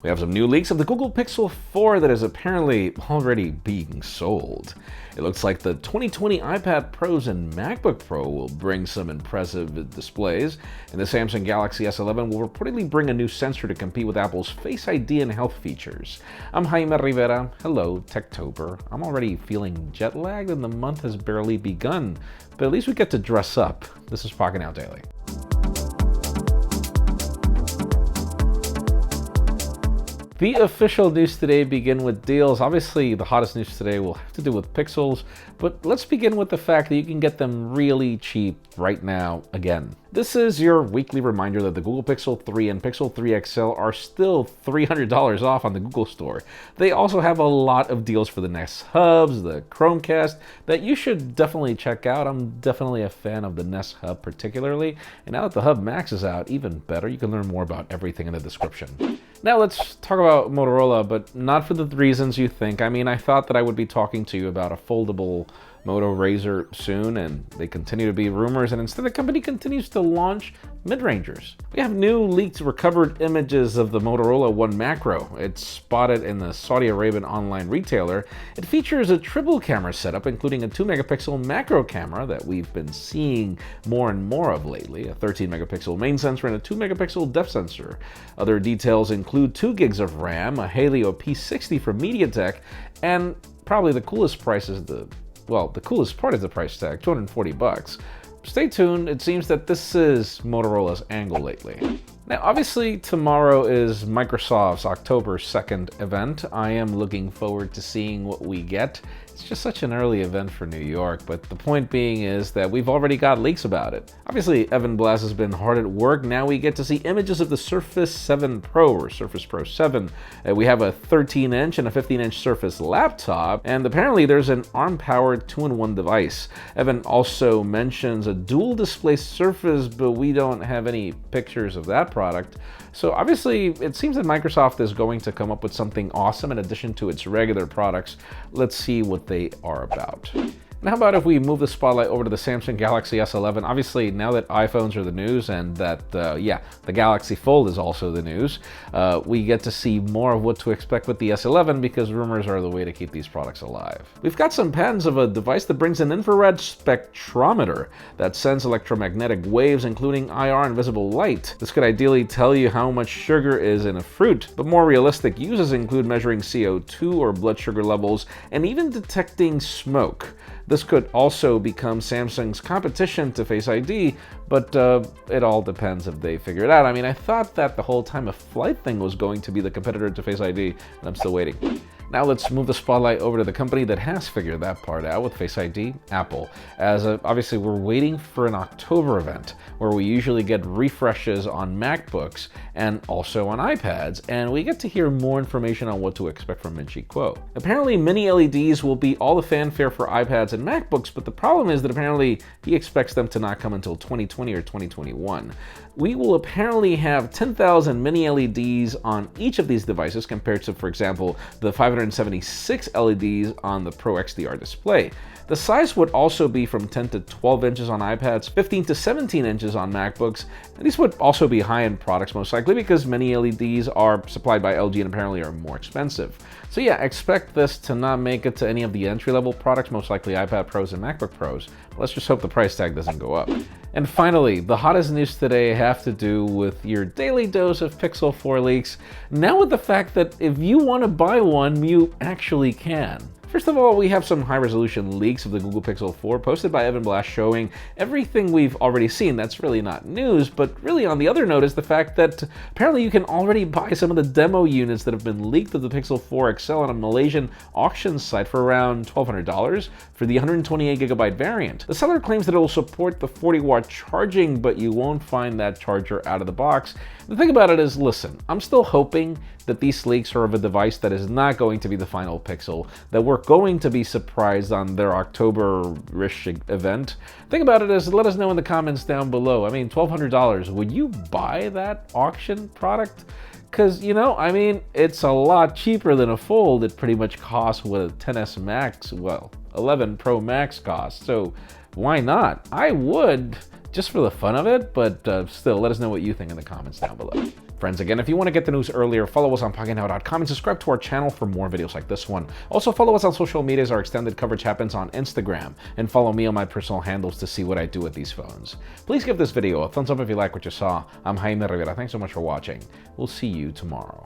We have some new leaks of the Google Pixel 4 that is apparently already being sold. It looks like the 2020 iPad Pros and MacBook Pro will bring some impressive displays, and the Samsung Galaxy S11 will reportedly bring a new sensor to compete with Apple's Face ID and health features. I'm Jaime Rivera. Hello, Techtober. I'm already feeling jet lagged and the month has barely begun, but at least we get to dress up. This is Pocketnow Daily. The official news today begin with deals. Obviously, the hottest news today will have to do with Pixels, but let's begin with the fact that you can get them really cheap right now again. This is your weekly reminder that the Google Pixel 3 and Pixel 3 XL are still $300 off on the Google Store. They also have a lot of deals for the Nest Hubs, the Chromecast, that you should definitely check out. I'm definitely a fan of the Nest Hub particularly, and now that the Hub Max is out, even better. You can learn more about everything in the description. Now let's talk about Motorola, but not for the reasons you think. I mean, I thought that I would be talking to you about a foldable Moto Razr soon, and they continue to be rumors, and instead the company continues to launch mid-rangers. We have new leaked recovered images of the Motorola One Macro. It's spotted in the Saudi Arabian online retailer. It features a triple camera setup, including a 2-megapixel macro camera that we've been seeing more and more of lately, a 13-megapixel main sensor, and a 2-megapixel depth sensor. Other details include 2 gigs of RAM, a Helio P60 from MediaTek, and probably the coolest price is the coolest part is the price tag, $240. Stay tuned, it seems that this is Motorola's angle lately. Now, obviously, tomorrow is Microsoft's October 2nd event. I am looking forward to seeing what we get. It's just such an early event for New York, but the point being is that we've already got leaks about it. Obviously, Blass has been hard at work. Now we get to see images of the Surface 7 Pro or Surface Pro 7. We have a 13-inch and a 15-inch Surface laptop, and apparently there's an ARM-powered 2-in-1 device. Evan also mentions a dual-display Surface, but we don't have any pictures of that product. So obviously, it seems that Microsoft is going to come up with something awesome in addition to its regular products. Let's see what they are about. And how about if we move the spotlight over to the Samsung Galaxy S11? Obviously, now that iPhones are the news and that, the Galaxy Fold is also the news, we get to see more of what to expect with the S11 because rumors are the way to keep these products alive. We've got some patents of a device that brings an infrared spectrometer that sends electromagnetic waves, including IR and visible light. This could ideally tell you how much sugar is in a fruit, but more realistic uses include measuring CO2 or blood sugar levels and even detecting smoke. This could also become Samsung's competition to Face ID, but it all depends if they figure it out. I mean, I thought that the whole time a flight thing was going to be the competitor to Face ID, and I'm still waiting. Now let's move the spotlight over to the company that has figured that part out with Face ID, Apple. As obviously we're waiting for an October event where we usually get refreshes on MacBooks and also on iPads, and we get to hear more information on what to expect from Min Chi Kuo. Apparently mini LEDs will be all the fanfare for iPads and MacBooks, but the problem is that apparently he expects them to not come until 2020 or 2021. We will apparently have 10,000 mini LEDs on each of these devices compared to, for example, the 576 LEDs on the Pro XDR display. The size would also be from 10 to 12 inches on iPads, 15 to 17 inches on MacBooks, and these would also be high-end products most likely because many LEDs are supplied by LG and apparently are more expensive. So yeah, expect this to not make it to any of the entry-level products, most likely iPad Pros and MacBook Pros. Let's just hope the price tag doesn't go up. And finally, the hottest news today have to do with your daily dose of Pixel 4 leaks. Now with the fact that if you want to buy one, you actually can. First of all, we have some high-resolution leaks of the Google Pixel 4 posted by Blass showing everything we've already seen. That's really not news, but really on the other note is the fact that apparently you can already buy some of the demo units that have been leaked of the Pixel 4 XL on a Malaysian auction site for around $1,200 for the 128GB variant. The seller claims that it will support the 40-watt charging, but you won't find that charger out of the box. The thing about it is, listen, I'm still hoping that these leaks are of a device that is not going to be the final Pixel, that we're going to be surprised on their October-ish event. The thing about it is, let us know in the comments down below. I mean, $1,200, would you buy that auction product? Because, you know, I mean, it's a lot cheaper than a Fold. It pretty much costs what a XS Max, well, 11 Pro Max costs. So why not? I would, just for the fun of it, but still, let us know what you think in the comments down below. Friends, again, if you want to get the news earlier, follow us on Pocketnow.com and subscribe to our channel for more videos like this one. Also, follow us on social media as our extended coverage happens on Instagram, and follow me on my personal handles to see what I do with these phones. Please give this video a thumbs up if you like what you saw. I'm Jaime Rivera. Thanks so much for watching. We'll see you tomorrow.